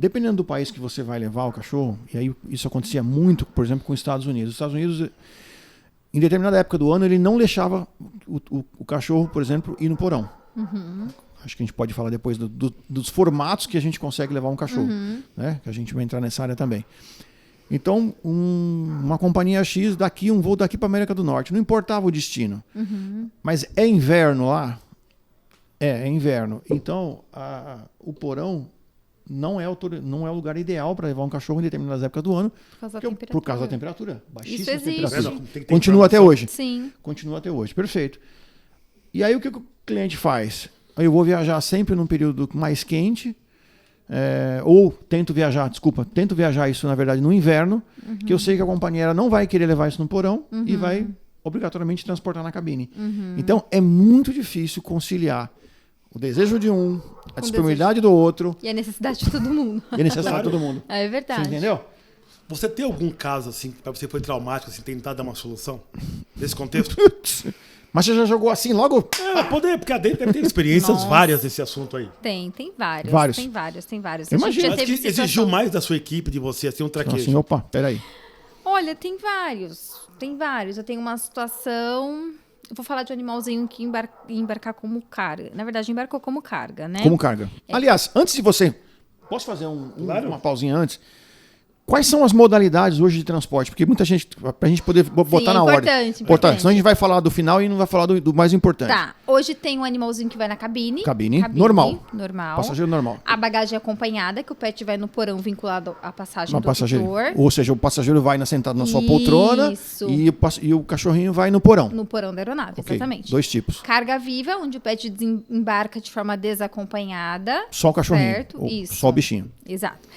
Dependendo do país que você vai levar o cachorro, e aí isso acontecia muito, por exemplo, com os Estados Unidos. Os Estados Unidos, em determinada época do ano, ele não deixava o cachorro, por exemplo, ir no porão. Acho que a gente pode falar depois dos formatos que a gente consegue levar um cachorro, né? Que a gente vai entrar nessa área também. Então, uma companhia X daqui, um voo daqui para América do Norte, não importava o destino. Mas é inverno lá? É inverno. Então, o porão não é o lugar ideal para levar um cachorro em determinadas épocas do ano, por causa da temperatura. Baixíssima temperatura. Continua até hoje. Sim. Continua até hoje. Perfeito. E aí o que o cliente faz? Eu vou viajar sempre num período mais quente, tento viajar isso, na verdade, no inverno, que eu sei que a companhia não vai querer levar isso no porão e vai obrigatoriamente transportar na cabine. Então, é muito difícil conciliar o desejo de um, a disponibilidade do outro. E a necessidade de todo mundo. É verdade. Você entendeu? Você tem algum caso, assim, que pra você foi traumático, assim, tentar dar uma solução nesse contexto? Mas você já jogou assim logo? Porque a Dani deve ter experiências várias nesse assunto aí. Tem vários. Vários. Tem vários. Imagina. Mas que exigiu mais da sua equipe, de você, assim, um traquejo. Assim, opa, peraí. Olha, tem vários. Eu tenho uma situação... Eu vou falar de um animalzinho que embarcar como carga. Na verdade, embarcou como carga, né? Como carga. Aliás, antes de você... Posso fazer uma pausinha antes? Quais são as modalidades hoje de transporte? Porque muita gente, pra gente poder botar na ordem. Importante. Senão a gente vai falar do final e não vai falar do mais importante. Tá. Hoje tem um animalzinho que vai na cabine. Cabine. Normal. Passageiro normal. A bagagem acompanhada, que o pet vai no porão vinculado à passagem do tutor. Ou seja, o passageiro vai sentado na sua poltrona e o cachorrinho vai no porão. No porão da aeronave, exatamente. 2 tipos. Carga viva, onde o pet desembarca de forma desacompanhada. Só o cachorrinho. Certo? Isso. Só o bichinho. Exato.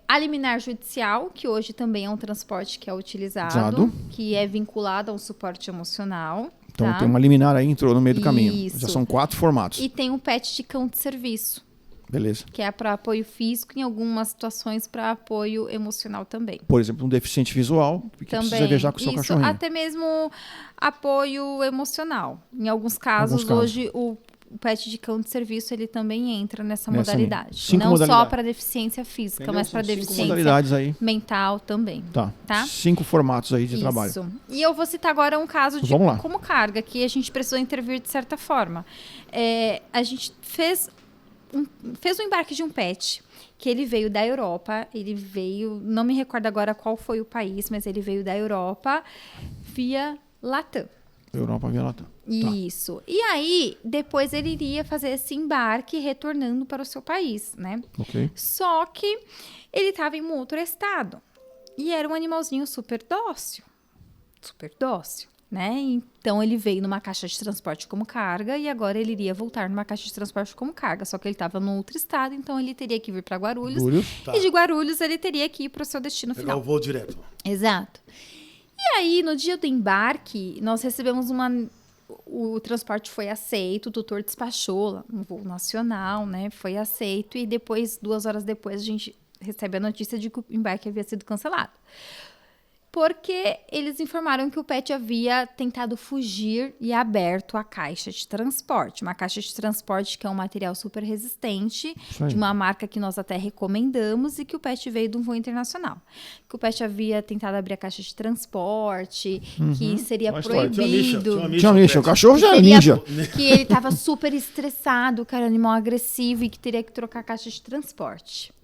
A liminar judicial, que hoje também é um transporte que é utilizado, que é vinculado a um suporte emocional. Então tem uma liminar aí, entrou no meio do caminho. Isso. Já são 4 formatos. E tem um pet de cão de serviço. Beleza. Que é para apoio físico, em algumas situações para apoio emocional também. Por exemplo, um deficiente visual que precisa viajar com o seu cachorrinho. Até mesmo apoio emocional. Em alguns casos, hoje o pet de cão de serviço, ele também entra nessa modalidade. 5 não modalidades. só para deficiência física, mas para deficiência mental também. Tá. 5 formatos aí de trabalho. Isso. E eu vou citar agora um caso de como carga, que a gente precisou intervir de certa forma. A gente fez um embarque de um pet, que ele veio da Europa, não me recordo agora qual foi o país, mas ele veio da Europa via Latam. Europa via Latam. Isso. E aí, depois ele iria fazer esse embarque retornando para o seu país, né? Ok. Só que ele estava em um outro estado. E era um animalzinho super dócil. Super dócil, né? Então, ele veio numa caixa de transporte como carga e agora ele iria voltar numa caixa de transporte como carga. Só que ele estava num outro estado, então ele teria que vir para Guarulhos. E de Guarulhos, ele teria que ir para o seu destino final. Pegar o voo direto. Exato. E aí, no dia do embarque, nós recebemos o transporte foi aceito, o tutor despachou um voo nacional, né? Foi aceito e depois, 2 horas depois, a gente recebe a notícia de que o embarque havia sido cancelado. Porque eles informaram que o pet havia tentado fugir e aberto a caixa de transporte. Uma caixa de transporte que é um material super resistente, de uma marca que nós até recomendamos e que o pet veio de um voo internacional. Que o pet havia tentado abrir a caixa de transporte, que seria proibido. Tinha uma lixa, o cachorro já é ninja. Que ele estava super estressado, que era um animal agressivo e que teria que trocar a caixa de transporte.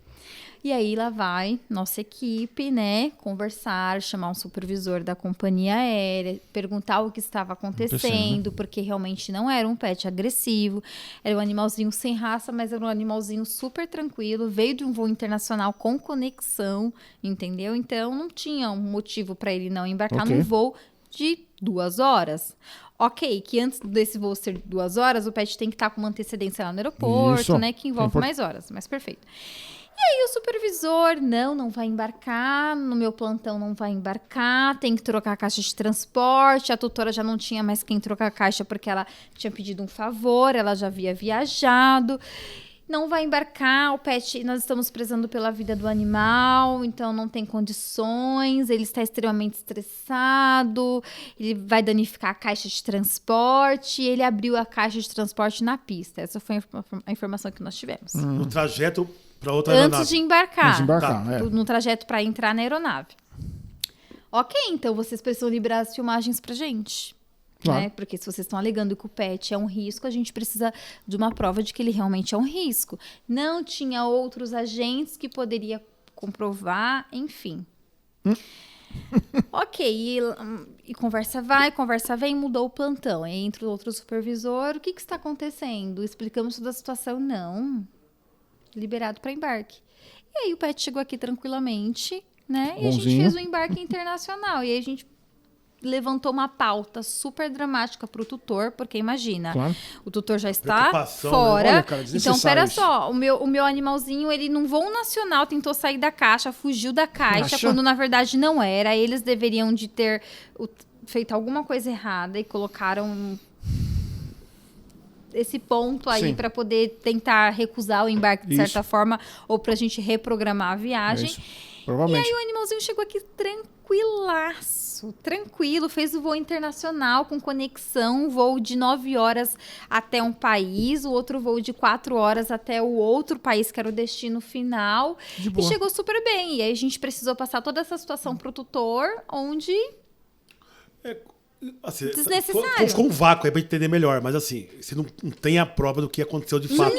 E aí lá vai nossa equipe, né, conversar, chamar um supervisor da companhia aérea, perguntar o que estava acontecendo, porque realmente não era um pet agressivo, era um animalzinho sem raça, mas era um animalzinho super tranquilo, veio de um voo internacional com conexão, entendeu? Então não tinha um motivo para ele não embarcar num voo de 2 horas. Ok, que antes desse voo ser 2 horas, o pet tem que estar com uma antecedência lá no aeroporto, né, que envolve mais horas, mas perfeito. E aí o supervisor, não vai embarcar, no meu plantão não vai embarcar, tem que trocar a caixa de transporte, a tutora já não tinha mais quem trocar a caixa porque ela tinha pedido um favor, ela já havia viajado, não vai embarcar, o pet, nós estamos prezando pela vida do animal, então não tem condições, ele está extremamente estressado, ele vai danificar a caixa de transporte, ele abriu a caixa de transporte na pista, essa foi a informação que nós tivemos. No trajeto Pra outra antes aeronave. de embarcar. Desembarcar, Tá. é. No trajeto para entrar na aeronave. Ok, então vocês precisam liberar as filmagens pra gente. Claro. Né? Porque se vocês estão alegando que o pet é um risco, a gente precisa de uma prova de que ele realmente é um risco. Não tinha outros agentes que poderia comprovar, enfim. Ok, e conversa vai, conversa vem, mudou o plantão. Aí entra o outro supervisor, o que está acontecendo? Explicamos toda a situação, não. Liberado para embarque. E aí o pet chegou aqui tranquilamente, né? E a gente Bonzinho. fez um embarque internacional. E aí a gente levantou uma pauta super dramática para o tutor, porque imagina, Claro. o tutor já está Preocupação, né? fora. Olha, cara, Então, desnecessário pera isso. só, o meu animalzinho, ele num voo nacional tentou sair da caixa, fugiu da caixa, Acha? quando na verdade não era. Eles deveriam de ter feito alguma coisa errada e colocaram esse ponto aí Sim. para poder tentar recusar o embarque de Isso. certa forma ou pra gente reprogramar a viagem. É isso. Provavelmente. E aí o animalzinho chegou aqui tranquilaço, tranquilo, fez o voo internacional com conexão, um voo de 9 horas até um país, o outro voo de 4 horas até o outro país, que era o destino final. De E boa. chegou super bem. E aí a gente precisou passar toda essa situação pro tutor, onde... Assim, Desnecessário. ficou um vácuo aí pra entender melhor, mas assim, você não tem a prova do que aconteceu de fato.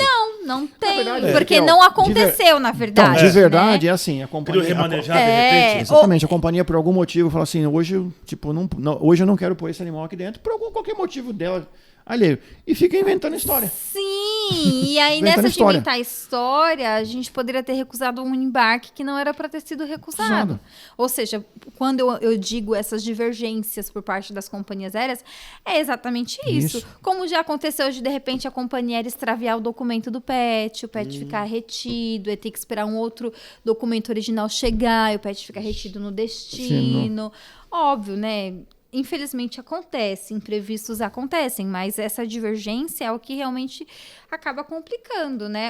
Não tem, verdade, porque Raquel, não de aconteceu, na Então, verdade. de verdade, né? é assim, a Queriam companhia... remanejar É, de repente? Exatamente, a companhia por algum motivo fala assim, hoje, tipo, hoje eu não quero pôr esse animal aqui dentro, por qualquer motivo dela alheio. E fica inventando história. Sim, e aí Inventando nessa de história. inventar história, a gente poderia ter recusado um embarque que não era para ter sido recusado. Recusado. Ou seja, quando eu digo essas divergências por parte das companhias aéreas, é exatamente isso. Isso. Como já aconteceu de repente, a companhia aérea extraviar o documento do pet, o pet ficar retido, ter que esperar um outro documento original chegar, e o pet ficar retido no destino. Óbvio, né? Infelizmente acontece, imprevistos acontecem, mas essa divergência é o que realmente acaba complicando, né?